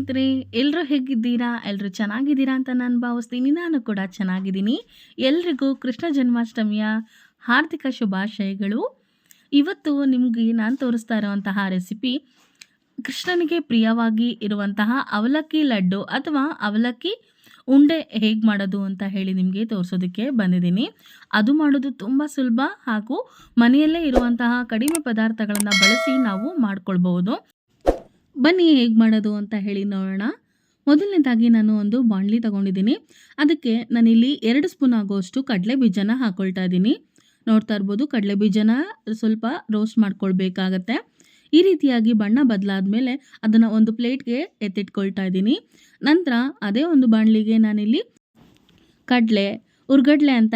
ಸ್ನೇಹಿತರೆ, ಎಲ್ಲರೂ ಹೇಗಿದ್ದೀರಾ? ಎಲ್ಲರೂ ಚೆನ್ನಾಗಿದ್ದೀರಾ ಅಂತ ನಾನು ಭಾವಿಸ್ತೀನಿ. ನಾನು ಕೂಡ ಚೆನ್ನಾಗಿದ್ದೀನಿ. ಎಲ್ರಿಗೂ ಕೃಷ್ಣ ಜನ್ಮಾಷ್ಟಮಿಯ ಹಾರ್ದಿಕ ಶುಭಾಶಯಗಳು. ಇವತ್ತು ನಿಮಗೆ ನಾನು ತೋರಿಸ್ತಾ ಇರುವಂತಹ ರೆಸಿಪಿ ಕೃಷ್ಣನಿಗೆ ಪ್ರಿಯವಾಗಿ ಇರುವಂತಹ ಅವಲಕ್ಕಿ ಲಡ್ಡು ಅಥವಾ ಅವಲಕ್ಕಿ ಉಂಡೆ ಹೇಗೆ ಮಾಡೋದು ಅಂತ ಹೇಳಿ ನಿಮಗೆ ತೋರಿಸೋದಕ್ಕೆ ಬಂದಿದ್ದೀನಿ. ಅದು ಮಾಡೋದು ತುಂಬ ಸುಲಭ ಹಾಗೂ ಮನೆಯಲ್ಲೇ ಇರುವಂತಹ ಕಡಿಮೆ ಪದಾರ್ಥಗಳನ್ನು ಬಳಸಿ ನಾವು ಮಾಡ್ಕೊಳ್ಬಹುದು. ಬನ್ನಿ ಹೇಗೆ ಮಾಡೋದು ಅಂತ ಹೇಳಿ ನೋಡೋಣ. ಮೊದಲನೇದಾಗಿ ನಾನು ಒಂದು ಬಾಣಲಿ ತಗೊಂಡಿದ್ದೀನಿ. ಅದಕ್ಕೆ ನಾನಿಲ್ಲಿ 2 ಸ್ಪೂನ್ ಆಗುವಷ್ಟು ಕಡಲೆ ಬೀಜನ ಹಾಕ್ಕೊಳ್ತಾ ಇದ್ದೀನಿ. ನೋಡ್ತಾ ಇರ್ಬೋದು, ಕಡಲೆ ಬೀಜನ ಸ್ವಲ್ಪ ರೋಸ್ಟ್ ಮಾಡ್ಕೊಳ್ಬೇಕಾಗತ್ತೆ. ಈ ರೀತಿಯಾಗಿ ಬಣ್ಣ ಬದಲಾದ ಮೇಲೆ ಅದನ್ನು ಒಂದು ಪ್ಲೇಟ್ಗೆ ಎತ್ತಿಟ್ಕೊಳ್ತಾ ಇದ್ದೀನಿ. ನಂತರ ಅದೇ ಒಂದು ಬಾಣಲಿಗೆ ನಾನಿಲ್ಲಿ ಕಡಲೆ ಹುರ್ಗಡ್ಲೆ ಅಂತ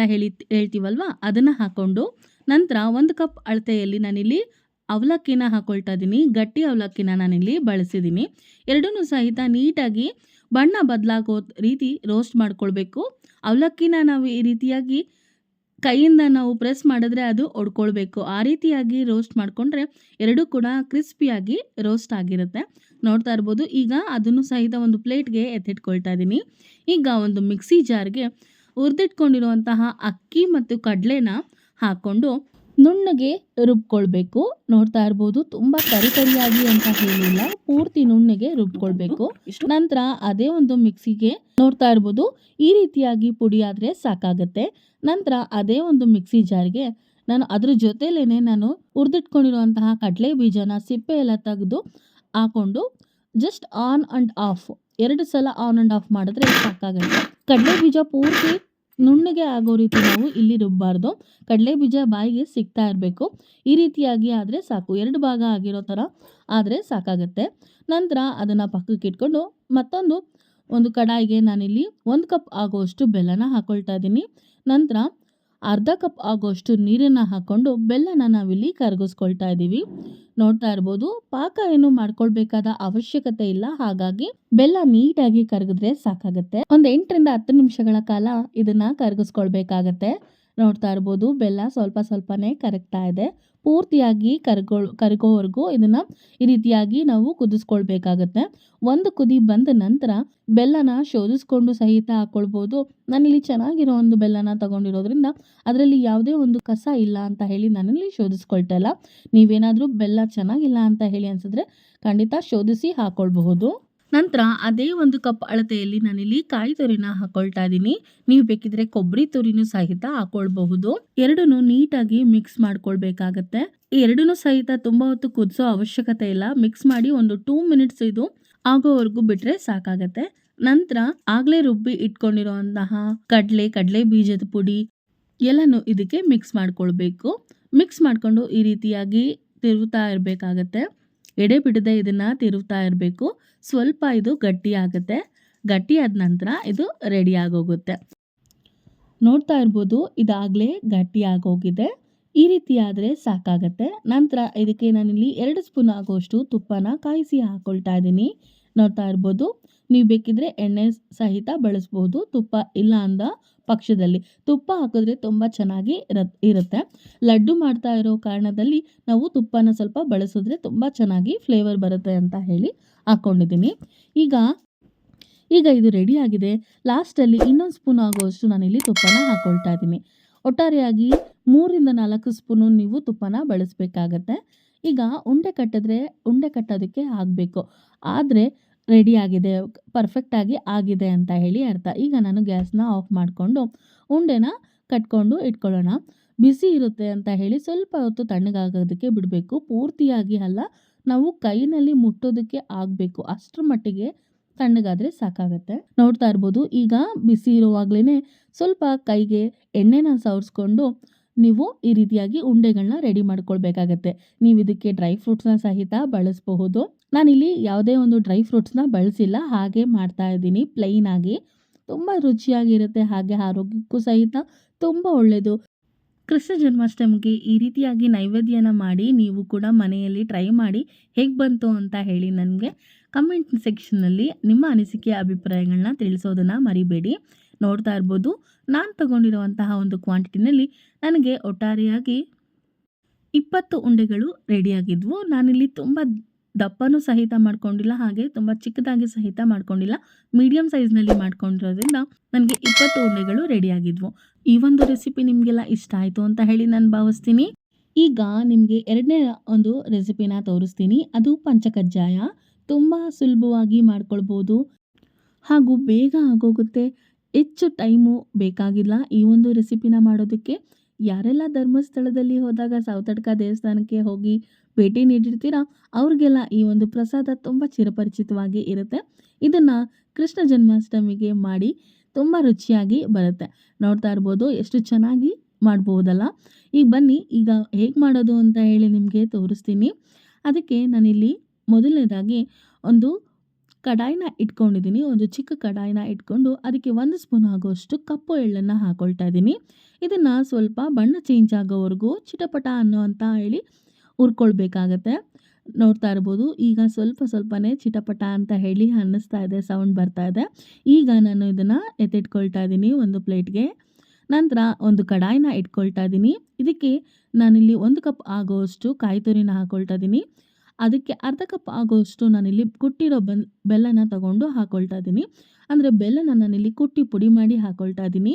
ಹೇಳ್ತೀವಲ್ವ, ಅದನ್ನು ಹಾಕ್ಕೊಂಡು ನಂತರ 1 ಕಪ್ ಅಳತೆಯಲ್ಲಿ ನಾನಿಲ್ಲಿ ಅವಲಕ್ಕಿನ ಹಾಕ್ಕೊಳ್ತಾ ಇದ್ದೀನಿ. ಗಟ್ಟಿ ಅವಲಕ್ಕಿನ ನಾನಿಲ್ಲಿ ಬಳಸಿದ್ದೀನಿ. ಎರಡನ್ನೂ ಸಹಿತ ನೀಟಾಗಿ ಬಣ್ಣ ಬದಲಾಗೋ ರೀತಿ ರೋಸ್ಟ್ ಮಾಡ್ಕೊಳ್ಬೇಕು. ಅವಲಕ್ಕಿನ ನಾವು ಈ ರೀತಿಯಾಗಿ ಕೈಯಿಂದ ನಾವು ಪ್ರೆಸ್ ಮಾಡಿದ್ರೆ ಅದು ಒಡ್ಕೊಳ್ಬೇಕು. ಆ ರೀತಿಯಾಗಿ ರೋಸ್ಟ್ ಮಾಡಿಕೊಂಡ್ರೆ ಎರಡೂ ಕೂಡ ಕ್ರಿಸ್ಪಿಯಾಗಿ ರೋಸ್ಟ್ ಆಗಿರುತ್ತೆ. ನೋಡ್ತಾ ಇರ್ಬೋದು, ಈಗ ಅದನ್ನು ಸಹಿತ ಒಂದು ಪ್ಲೇಟ್ಗೆ ಎತ್ತಿಟ್ಕೊಳ್ತಾ ಇದ್ದೀನಿ. ಈಗ ಒಂದು ಮಿಕ್ಸಿ ಜಾರ್ಗೆ ಹುರಿದಿಟ್ಕೊಂಡಿರುವಂತಹ ಅಕ್ಕಿ ಮತ್ತು ಕಡಲೆನ ಹಾಕ್ಕೊಂಡು ನುಣ್ಣಗೆ ರುಬ್ಕೊಳ್ಬೇಕು. ನೋಡ್ತಾ ಇರ್ಬೋದು, ತುಂಬ ಕರಿಯಾಗಿ ಅಂತ ಹೇಳಿಲ್ಲ, ಪೂರ್ತಿ ನುಣ್ಣಗೆ ರುಬ್ಕೊಳ್ಬೇಕು. ನಂತರ ಅದೇ ಒಂದು ಮಿಕ್ಸಿಗೆ ನೋಡ್ತಾ ಇರ್ಬೋದು, ಈ ರೀತಿಯಾಗಿ ಪುಡಿ ಆದರೆ ಸಾಕಾಗತ್ತೆ. ನಂತರ ಅದೇ ಒಂದು ಮಿಕ್ಸಿ ಜಾರ್ಗೆ ನಾನು ಅದ್ರ ಜೊತೆಲೇನೆ ನಾನು ಹುರಿದಿಟ್ಕೊಂಡಿರುವಂತಹ ಕಡಲೆ ಬೀಜನ ಸಿಪ್ಪೆ ಎಲ್ಲ ತೆಗೆದು ಹಾಕೊಂಡು ಜಸ್ಟ್ ಆನ್ ಆ್ಯಂಡ್ ಆಫ್ 2 ಸಲ ಆನ್ ಆ್ಯಂಡ್ ಆಫ್ ಮಾಡಿದ್ರೆ ಸಾಕಾಗತ್ತೆ. ಕಡಲೆ ಬೀಜ ಪೂರ್ತಿ ನುಣ್ಣಗೆ ಆಗೋ ರೀತಿ ನಾವು ಇಲ್ಲಿ ರುಬ್ಬಾರ್ದು. ಕಡಲೆ ಬೀಜ ಬಾಯಿಗೆ ಸಿಗ್ತಾ ಇರಬೇಕು. ಈ ರೀತಿಯಾಗಿ ಆದರೆ ಸಾಕು, 2 ಭಾಗ ಆಗಿರೋ ಥರ ಆದರೆ ಸಾಕಾಗತ್ತೆ. ನಂತರ ಅದನ್ನು ಪಕ್ಕಕ್ಕೆ ಇಟ್ಕೊಂಡು ಮತ್ತೊಂದು ಒಂದು ಕಡಾಯಿಗೆ ನಾನಿಲ್ಲಿ 1 ಕಪ್ ಆಗೋಷ್ಟು ಬೆಲ್ಲನ ಹಾಕ್ಕೊಳ್ತಾ ಇದ್ದೀನಿ. ನಂತರ ಅರ್ಧ ಕಪ್ ಆಗೋಷ್ಟು ನೀರನ್ನು ಹಾಕ್ಕೊಂಡು ಬೆಲ್ಲನ ನಾವಿಲ್ಲಿ ಕರಗಿಸ್ಕೊಳ್ತಾ ಇದ್ದೀವಿ. ನೋಡ್ತಾ ಇರ್ಬೋದು, ಪಾಕ ಏನು ಮಾಡ್ಕೊಳ್ಬೇಕಾದ ಅವಶ್ಯಕತೆ ಇಲ್ಲ, ಹಾಗಾಗಿ ಬೆಲ್ಲ ನೀಟಾಗಿ ಕರಗಿದ್ರೆ ಸಾಕಾಗತ್ತೆ. ಒಂದು 8 ರಿಂದ 10 ನಿಮಿಷಗಳ ಕಾಲ ಇದನ್ನ ಕರಗಿಸ್ಕೊಳ್ಬೇಕಾಗತ್ತೆ. ನೋಡ್ತಾ ಇರ್ಬೋದು, ಬೆಲ್ಲ ಸ್ವಲ್ಪ ಸ್ವಲ್ಪನೇ ಕರಗ್ತಾ ಇದೆ. ಪೂರ್ತಿಯಾಗಿ ಕರಗೋವರೆಗೂ ಇದನ್ನ ಈ ರೀತಿಯಾಗಿ ನಾವು ಕುದಿಸ್ಕೊಳ್ಬೇಕಾಗತ್ತೆ. ಒಂದು ಕುದಿ ಬಂದ ನಂತರ ಬೆಲ್ಲನ ಶೋಧಿಸ್ಕೊಂಡು ಸಹಿತ ಹಾಕ್ಕೊಳ್ಬೋದು. ನಾನಿಲ್ಲಿ ಚೆನ್ನಾಗಿರೋ ಒಂದು ಬೆಲ್ಲನ ತಗೊಂಡಿರೋದ್ರಿಂದ ಅದರಲ್ಲಿ ಯಾವುದೇ ಒಂದು ಕಸ ಇಲ್ಲ ಅಂತ ಹೇಳಿ ನಾನಿಲ್ಲಿ ಶೋಧಿಸ್ಕೊಳ್ತಾ ಇಲ್ಲ. ನೀವೇನಾದರೂ ಬೆಲ್ಲ ಚೆನ್ನಾಗಿಲ್ಲ ಅಂತ ಹೇಳಿ ಅನ್ಸಿದ್ರೆ ಖಂಡಿತ ಶೋಧಿಸಿ ಹಾಕ್ಕೊಳ್ಬಹುದು. ನಂತರ ಅದೇ 1 ಕಪ್ ಅಳತೆಯಲ್ಲಿ ನಾನಿಲ್ಲಿ ಕಾಯಿ ತುರಿನ ಹಾಕ್ಕೊಳ್ತಾ ಇದ್ದೀನಿ. ನೀವು ಬೇಕಿದ್ರೆ ಕೊಬ್ಬರಿ ತುರಿನೂ ಸಹಿತ ಹಾಕ್ಕೊಳ್ಬಹುದು. ಎರಡನ್ನೂ ನೀಟಾಗಿ ಮಿಕ್ಸ್ ಮಾಡ್ಕೊಳ್ಬೇಕಾಗತ್ತೆ. ಈ ಎರಡನ್ನೂ ಸಹಿತ ತುಂಬಾ ಹೊತ್ತು ಕುದಿಸೋ ಅವಶ್ಯಕತೆ ಇಲ್ಲ. ಮಿಕ್ಸ್ ಮಾಡಿ ಒಂದು 2 ಮಿನಿಟ್ಸ್ ಇದು ಆಗೋವರೆಗೂ ಬಿಟ್ರೆ ಸಾಕಾಗತ್ತೆ. ನಂತರ ಆಗ್ಲೇ ರುಬ್ಬಿ ಇಟ್ಕೊಂಡಿರುವಂತಹ ಕಡಲೆ ಬೀಜದ ಪುಡಿ ಎಲ್ಲನೂ ಇದಕ್ಕೆ ಮಿಕ್ಸ್ ಮಾಡ್ಕೊಳ್ಬೇಕು. ಮಿಕ್ಸ್ ಮಾಡ್ಕೊಂಡು ಈ ರೀತಿಯಾಗಿ ತಿರುವುತ್ತಾ ಇರಬೇಕಾಗತ್ತೆ. ಎಡೆ ಬಿಡದೆ ಇದನ್ನ ತಿರುವುತ್ತಾ ಇರಬೇಕು. ಸ್ವಲ್ಪ ಇದು ಗಟ್ಟಿ ಆಗುತ್ತೆ. ಗಟ್ಟಿ ಆದ ನಂತರ ಇದು ರೆಡಿ ಆಗೋಗುತ್ತೆ. ನೋಡ್ತಾ ಇರ್ಬೋದು, ಇದಾಗಲೇ ಗಟ್ಟಿ ಆಗೋಗಿದೆ. ಈ ರೀತಿ ಆದರೆ ಸಾಕಾಗತ್ತೆ. ನಂತರ ಇದಕ್ಕೆ ನಾನಿಲ್ಲಿ 2 ಸ್ಪೂನ್ ಆಗೋಷ್ಟು ತುಪ್ಪನ ಕಾಯಿಸಿ ಹಾಕ್ಕೊಳ್ತಾ ಇದ್ದೀನಿ. ನೋಡ್ತಾ ಇರ್ಬೋದು, ನೀವು ಬೇಕಿದ್ರೆ ಎಣ್ಣೆ ಸಹಿತ ಬಳಸ್ಬೋದು, ತುಪ್ಪ ಇಲ್ಲ ಅಂದ ಪಕ್ಷದಲ್ಲಿ. ತುಪ್ಪ ಹಾಕಿದ್ರೆ ತುಂಬ ಚೆನ್ನಾಗಿ ಇರುತ್ತೆ. ಲಡ್ಡು ಮಾಡ್ತಾ ಇರೋ ಕಾರಣದಲ್ಲಿ ನಾವು ತುಪ್ಪನ ಸ್ವಲ್ಪ ಬಳಸಿದ್ರೆ ತುಂಬ ಚೆನ್ನಾಗಿ ಫ್ಲೇವರ್ ಬರುತ್ತೆ ಅಂತ ಹೇಳಿ ಹಾಕ್ಕೊಂಡಿದ್ದೀನಿ. ಈಗ ಇದು ರೆಡಿ ಆಗಿದೆ. ಲಾಸ್ಟಲ್ಲಿ ಇನ್ನೊಂದು ಸ್ಪೂನ್ ಆಗುವಷ್ಟು ನಾನಿಲ್ಲಿ ತುಪ್ಪನ ಹಾಕ್ಕೊಳ್ತಾ ಇದ್ದೀನಿ. ಒಟ್ಟಾರೆಯಾಗಿ 3 ರಿಂದ 4 ಸ್ಪೂನು ನೀವು ತುಪ್ಪನ ಬಳಸಬೇಕಾಗತ್ತೆ. ಈಗ ಉಂಡೆ ಕಟ್ಟೋದಕ್ಕೆ ಆಗಬೇಕು. ಆದರೆ ರೆಡಿ ಆಗಿದೆ, ಪರ್ಫೆಕ್ಟಾಗಿ ಆಗಿದೆ ಅಂತ ಹೇಳಿ ಅರ್ಥ. ಈಗ ನಾನು ಗ್ಯಾಸ್ನ ಆಫ್ ಮಾಡಿಕೊಂಡು ಉಂಡೆನ ಕಟ್ಕೊಂಡು ಇಟ್ಕೊಳ್ಳೋಣ. ಬಿಸಿ ಇರುತ್ತೆ ಅಂತ ಹೇಳಿ ಸ್ವಲ್ಪ ಹೊತ್ತು ತಣ್ಣಗಾಗೋದಕ್ಕೆ ಬಿಡಬೇಕು. ಪೂರ್ತಿಯಾಗಿ ಅಲ್ಲ, ನಾವು ಕೈನಲ್ಲಿ ಮುಟ್ಟೋದಕ್ಕೆ ಆಗಬೇಕು, ಅಷ್ಟರ ಮಟ್ಟಿಗೆ ತಣ್ಣಗಾದರೆ ಸಾಕಾಗತ್ತೆ. ನೋಡ್ತಾ ಇರ್ಬೋದು, ಈಗ ಬಿಸಿ ಇರುವಾಗಲೇ ಸ್ವಲ್ಪ ಕೈಗೆ ಎಣ್ಣೆನ ಸವರಿಸ್ಕೊಂಡು ನೀವು ಈ ರೀತಿಯಾಗಿ ಉಂಡೆಗಳನ್ನ ರೆಡಿ ಮಾಡ್ಕೊಳ್ಬೇಕಾಗತ್ತೆ. ನೀವು ಇದಕ್ಕೆ ಡ್ರೈ ಫ್ರೂಟ್ಸ್ನ ಸಹಿತ ಬಳಸಬಹುದು. ನಾನಿಲ್ಲಿ ಯಾವುದೇ ಒಂದು ಡ್ರೈ ಫ್ರೂಟ್ಸ್ನ ಬಳಸಿಲ್ಲ, ಹಾಗೆ ಮಾಡ್ತಾ ಇದ್ದೀನಿ ಪ್ಲೈನ್ ಆಗಿ. ತುಂಬ ರುಚಿಯಾಗಿರುತ್ತೆ, ಹಾಗೆ ಆರೋಗ್ಯಕ್ಕೂ ಸಹಿತ ತುಂಬ ಒಳ್ಳೆಯದು. ಕೃಷ್ಣ ಜನ್ಮಾಷ್ಟಮಿಗೆ ಈ ರೀತಿಯಾಗಿ ನೈವೇದ್ಯನ ಮಾಡಿ ನೀವು ಕೂಡ ಮನೆಯಲ್ಲಿ ಟ್ರೈ ಮಾಡಿ ಹೇಗೆ ಬಂತು ಅಂತ ಹೇಳಿ ನನಗೆ ಕಮೆಂಟ್ ಸೆಕ್ಷನ್ನಲ್ಲಿ ನಿಮ್ಮ ಅನಿಸಿಕೆ ಅಭಿಪ್ರಾಯಗಳನ್ನ ತಿಳಿಸೋದನ್ನು ಮರಿಬೇಡಿ. ನೋಡ್ತಾ ಇರ್ಬೋದು, ನಾನು ತಗೊಂಡಿರುವಂತಹ ಒಂದು ಕ್ವಾಂಟಿಟಿನಲ್ಲಿ ನನಗೆ ಒಟ್ಟಾರೆಯಾಗಿ 20 ಉಂಡೆಗಳು ರೆಡಿಯಾಗಿದ್ವು. ನಾನಿಲ್ಲಿ ತುಂಬ ದಪ್ಪನೂ ಸಹಿತ ಮಾಡ್ಕೊಂಡಿಲ್ಲ, ಹಾಗೆ ತುಂಬ ಚಿಕ್ಕದಾಗಿ ಸಹಿತ ಮಾಡ್ಕೊಂಡಿಲ್ಲ. ಮೀಡಿಯಮ್ ಸೈಜ್ನಲ್ಲಿ ಮಾಡ್ಕೊಂಡಿರೋದ್ರಿಂದ ನನಗೆ 20 ಉಂಡೆಗಳು ರೆಡಿಯಾಗಿದ್ವು. ಈ ಒಂದು ರೆಸಿಪಿ ನಿಮಗೆಲ್ಲ ಇಷ್ಟ ಆಯಿತು ಅಂತ ಹೇಳಿ ನಾನು ಭಾವಿಸ್ತೀನಿ. ಈಗ ನಿಮಗೆ ಎರಡನೇ ಒಂದು ರೆಸಿಪಿನ ತೋರಿಸ್ತೀನಿ. ಅದು ಪಂಚಕಜ್ಜಾಯ. ತುಂಬ ಸುಲಭವಾಗಿ ಮಾಡ್ಕೊಳ್ಬೋದು ಹಾಗೂ ಬೇಗ ಆಗೋಗುತ್ತೆ. ಹೆಚ್ಚು ಟೈಮು ಬೇಕಾಗಿಲ್ಲ ಈ ಒಂದು ರೆಸಿಪಿನ ಮಾಡೋದಕ್ಕೆ. ಯಾರೆಲ್ಲ ಧರ್ಮಸ್ಥಳದಲ್ಲಿ ಹೋದಾಗ ಸೌತಡ್ಕ ದೇವಸ್ಥಾನಕ್ಕೆ ಹೋಗಿ ಭೇಟಿ ನೀಡಿರ್ತೀರ ಅವ್ರಿಗೆಲ್ಲ ಈ ಒಂದು ಪ್ರಸಾದ ತುಂಬ ಚಿರಪರಿಚಿತವಾಗಿ ಇರುತ್ತೆ. ಇದನ್ನು ಕೃಷ್ಣ ಜನ್ಮಾಷ್ಟಮಿಗೆ ಮಾಡಿ ತುಂಬ ರುಚಿಯಾಗಿ ಬರುತ್ತೆ. ನೋಡ್ತಾ ಇರ್ಬೋದು ಎಷ್ಟು ಚೆನ್ನಾಗಿ ಮಾಡ್ಬೋದಲ್ಲ. ಈಗ ಬನ್ನಿ, ಈಗ ಹೇಗೆ ಮಾಡೋದು ಅಂತ ಹೇಳಿ ನಿಮಗೆ ತೋರಿಸ್ತೀನಿ. ಅದಕ್ಕೆ ನಾನಿಲ್ಲಿ ಮೊದಲನೇದಾಗಿ ಒಂದು ಕಡಾಯಿನ ಇಟ್ಕೊಂಡಿದ್ದೀನಿ. ಒಂದು ಚಿಕ್ಕ ಕಡಾಯಿನ ಇಟ್ಕೊಂಡು ಅದಕ್ಕೆ 1 ಸ್ಪೂನ್ ಆಗೋಷ್ಟು ಕಪ್ಪು ಎಳ್ಳನ್ನು ಹಾಕೊಳ್ತಾ ಇದ್ದೀನಿ. ಇದನ್ನು ಸ್ವಲ್ಪ ಬಣ್ಣ ಚೇಂಜ್ ಆಗೋವರೆಗೂ ಚಿಟಪಟ ಅನ್ನೋ ಅಂತ ಹೇಳಿ ಹುರ್ಕೊಳ್ಬೇಕಾಗತ್ತೆ. ನೋಡ್ತಾ ಇರ್ಬೋದು ಈಗ ಸ್ವಲ್ಪನೇ ಚಿಟಪಟ ಅಂತ ಹೇಳಿ ಅನ್ನಿಸ್ತಾ ಇದೆ, ಸೌಂಡ್ ಬರ್ತಾ ಇದೆ. ಈಗ ನಾನು ಇದನ್ನು ಎತ್ತಿಟ್ಕೊಳ್ತಾ ಇದ್ದೀನಿ ಒಂದು ಪ್ಲೇಟ್ಗೆ. ನಂತರ ಒಂದು ಕಡಾಯಿನ ಇಟ್ಕೊಳ್ತಾ ಇದ್ದೀನಿ. ಇದಕ್ಕೆ ನಾನಿಲ್ಲಿ 1 ಕಪ್ ಆಗೋಷ್ಟು ಕಾಯಿ ತುರಿನ ಹಾಕ್ಕೊಳ್ತಾ ಇದ್ದೀನಿ. ಅದಕ್ಕೆ ಅರ್ಧ ಕಪ್ ಆಗೋಷ್ಟು ನಾನಿಲ್ಲಿ ಕುಟ್ಟಿರೋ ಬೆಲ್ಲನ ತಗೊಂಡು ಹಾಕ್ಕೊಳ್ತಾ ಇದ್ದೀನಿ. ಅಂದರೆ ಬೆಲ್ಲನ ನಾನಿಲ್ಲಿ ಕುಟ್ಟಿ ಪುಡಿ ಮಾಡಿ ಹಾಕ್ಕೊಳ್ತಾ ಇದ್ದೀನಿ.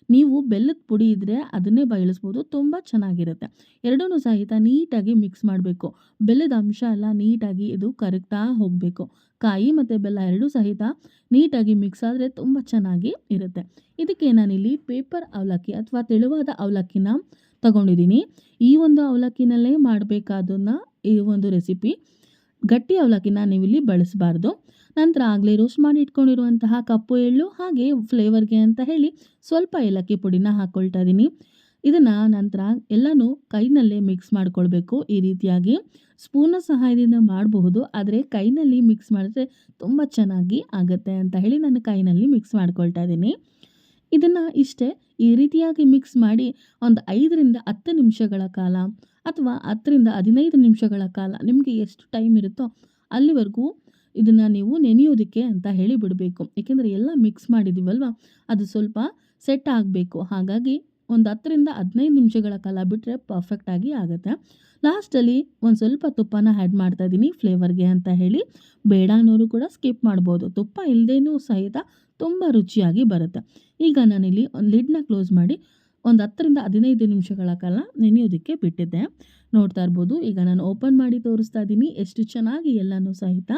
ನೀವು ಬೆಲ್ಲದ ಪುಡಿ ಇದ್ದರೆ ಅದನ್ನೇ ಬಳಸ್ಬೋದು, ತುಂಬ ಚೆನ್ನಾಗಿರುತ್ತೆ. ಎರಡೂ ಸಹಿತ ನೀಟಾಗಿ ಮಿಕ್ಸ್ ಮಾಡಬೇಕು. ಬೆಲ್ಲದ ಅಂಶ ಎಲ್ಲ ನೀಟಾಗಿ ಇದು ಕರಗ್ತಾ ಹೋಗಬೇಕು. ಕಾಯಿ ಮತ್ತು ಬೆಲ್ಲ ಎರಡೂ ಸಹಿತ ನೀಟಾಗಿ ಮಿಕ್ಸ್ ಆದರೆ ತುಂಬ ಚೆನ್ನಾಗಿ ಇರುತ್ತೆ. ಇದಕ್ಕೆ ನಾನಿಲ್ಲಿ ಪೇಪರ್ ಅವಲಕ್ಕಿ ಅಥವಾ ತೆಳುವಾದ ಅವಲಕ್ಕಿನ ತಗೊಂಡಿದ್ದೀನಿ. ಈ ಒಂದು ಅವಲಕ್ಕಿನಲ್ಲೇ ಮಾಡಬೇಕಾದನ್ನ ಈ ಒಂದು ರೆಸಿಪಿ. ಗಟ್ಟಿ ಅವಲಕ್ಕಿನ ನೀವಿಲ್ಲಿ ಬಳಸಬಾರ್ದು. ನಂತರ ಆಗಲೇ ರೋಸ್ಟ್ ಮಾಡಿ ಇಟ್ಕೊಂಡಿರುವಂತಹ ಕಪ್ಪು ಎಳ್ಳು ಹಾಗೆ ಫ್ಲೇವರ್ಗೆ ಅಂತ ಹೇಳಿ ಸ್ವಲ್ಪ ಏಲಕ್ಕಿ ಪುಡಿನ ಹಾಕ್ಕೊಳ್ತಾ ಇದ್ದೀನಿ. ಇದನ್ನು ನಂತರ ಎಲ್ಲನೂ ಕೈನಲ್ಲೇ ಮಿಕ್ಸ್ ಮಾಡ್ಕೊಳ್ಬೇಕು. ಈ ರೀತಿಯಾಗಿ ಸ್ಪೂನ ಸಹಾಯದಿಂದ ಮಾಡಬಹುದು, ಆದರೆ ಕೈನಲ್ಲಿ ಮಿಕ್ಸ್ ಮಾಡಿದ್ರೆ ತುಂಬ ಚೆನ್ನಾಗಿ ಆಗುತ್ತೆ ಅಂತ ಹೇಳಿ ನಾನು ಕೈನಲ್ಲಿ ಮಿಕ್ಸ್ ಮಾಡ್ಕೊಳ್ತಾ ಇದ್ದೀನಿ. ಇದನ್ನು ಇಷ್ಟೇ ಈ ರೀತಿಯಾಗಿ ಮಿಕ್ಸ್ ಮಾಡಿ ಒಂದು 5ರಿಂದ 10 ನಿಮಿಷಗಳ ಕಾಲ ಅಥವಾ 10ರಿಂದ 15 ನಿಮಿಷಗಳ ಕಾಲ ನಿಮಗೆ ಎಷ್ಟು ಟೈಮ್ ಇರುತ್ತೋ ಅಲ್ಲಿವರೆಗೂ ಇದನ್ನು ನೀವು ನೆನೆಯೋದಕ್ಕೆ ಅಂತ ಹೇಳಿ ಬಿಡಬೇಕು. ಏಕೆಂದರೆ ಎಲ್ಲ ಮಿಕ್ಸ್ ಮಾಡಿದ್ದೀವಲ್ವ, ಅದು ಸ್ವಲ್ಪ ಸೆಟ್ ಆಗಬೇಕು. ಹಾಗಾಗಿ ಒಂದು 10ರಿಂದ 15 ನಿಮಿಷಗಳ ಕಾಲ ಬಿಟ್ಟರೆ ಪರ್ಫೆಕ್ಟಾಗಿ ಆಗುತ್ತೆ. ಲಾಸ್ಟಲ್ಲಿ ಒಂದು ಸ್ವಲ್ಪ ತುಪ್ಪನ ಆ್ಯಡ್ ಮಾಡ್ತಾ ಇದ್ದೀನಿ ಫ್ಲೇವರ್ಗೆ ಅಂತ ಹೇಳಿ. ಬೇಡ ಅನ್ನೋರು ಕೂಡ ಸ್ಕಿಪ್ ಮಾಡ್ಬೋದು. ತುಪ್ಪ ಇಲ್ಲದೇನೂ ಸಹಿತ ತುಂಬ ರುಚಿಯಾಗಿ ಬರುತ್ತೆ. ಈಗ ನಾನಿಲ್ಲಿ ಒಂದು ಲಿಡ್ನ ಕ್ಲೋಸ್ ಮಾಡಿ ಒಂದು 10ರಿಂದ 15 ನಿಮಿಷಗಳ ಕಾಲ ನೆನೆಯೋದಕ್ಕೆ ಬಿಟ್ಟಿದ್ದೆ. ನೋಡ್ತಾ ಇರ್ಬೋದು ಈಗ ನಾನು ಓಪನ್ ಮಾಡಿ ತೋರಿಸ್ತಾ ಇದ್ದೀನಿ ಎಷ್ಟು ಚೆನ್ನಾಗಿ ಎಲ್ಲನೂ ಸಹಿತ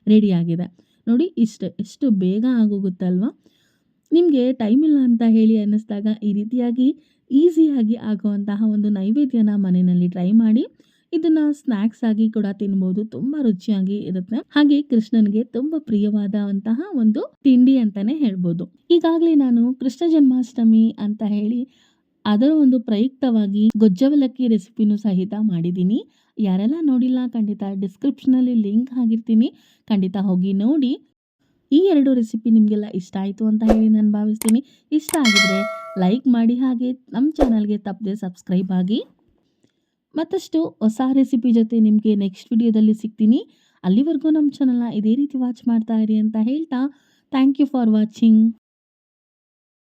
ರೆಡಿಯಾಗಿದೆ. ನೋಡಿ ಇಷ್ಟೇ, ಎಷ್ಟು ಬೇಗ ಆಗೋಗುತ್ತಲ್ವ. ನಿಮಗೆ ಟೈಮ್ ಇಲ್ಲ ಅಂತ ಹೇಳಿ ಅನ್ನಿಸ್ದಾಗ ಈ ರೀತಿಯಾಗಿ ಈಸಿಯಾಗಿ ಆಗುವಂತಹ ಒಂದು ನೈವೇದ್ಯನ ಮನೆಯಲ್ಲಿ ಟ್ರೈ ಮಾಡಿ. ಇದನ್ನು ಸ್ನ್ಯಾಕ್ಸ್ ಆಗಿ ಕೂಡ ತಿನ್ಬೋದು, ತುಂಬ ರುಚಿಯಾಗಿ ಇರುತ್ತೆ. ಹಾಗೆ ಕೃಷ್ಣನಿಗೆ ತುಂಬ ಪ್ರಿಯವಾದಂತಹ ಒಂದು ತಿಂಡಿ ಅಂತಾನೆ ಹೇಳ್ಬೋದು. ಈಗಾಗಲೇ ನಾನು ಕೃಷ್ಣ ಜನ್ಮಾಷ್ಟಮಿ ಅಂತ ಹೇಳಿ ಅದರ ಒಂದು ಪ್ರಯುಕ್ತವಾಗಿ ಗೊಜ್ಜವಲಕ್ಕಿ ರೆಸಿಪಿನೂ ಸಹಿತ ಮಾಡಿದ್ದೀನಿ. ಯಾರೆಲ್ಲ ನೋಡಿಲ್ಲ ಖಂಡಿತ ಡಿಸ್ಕ್ರಿಪ್ಷನಲ್ಲಿ ಲಿಂಕ್ ಹಾಕಿರ್ತೀನಿ, ಖಂಡಿತ ಹೋಗಿ ನೋಡಿ. ಈ 2 ರೆಸಿಪಿ ನಿಮಗೆಲ್ಲ ಇಷ್ಟ ಆಯಿತು ಅಂತ ಹೇಳಿ ನಾನು ಭಾವಿಸ್ತೀನಿ. ಇಷ್ಟ ಆಗಿದ್ರೆ ಲೈಕ್ ಮಾಡಿ, ಹಾಗೆ ನಮ್ಮ ಚಾನಲ್ಗೆ ತಪ್ಪದೆ ಸಬ್ಸ್ಕ್ರೈಬ್ ಆಗಿ. ಮತ್ತಷ್ಟು ಹೊಸ ರೆಸಿಪಿ ಜೊತೆ ನಿಮಗೆ ನೆಕ್ಸ್ಟ್ ವಿಡಿಯೋದಲ್ಲಿ ಸಿಗ್ತೀನಿ. ಅಲ್ಲಿವರೆಗೂ ನಮ್ಮ ಚಾನಲ್ನ ಇದೇ ರೀತಿ ವಾಚ್ ಮಾಡ್ತಾ ಇರಿ ಅಂತ ಹೇಳ್ತಾ ಥ್ಯಾಂಕ್ ಯು ಫಾರ್ ವಾಚಿಂಗ್.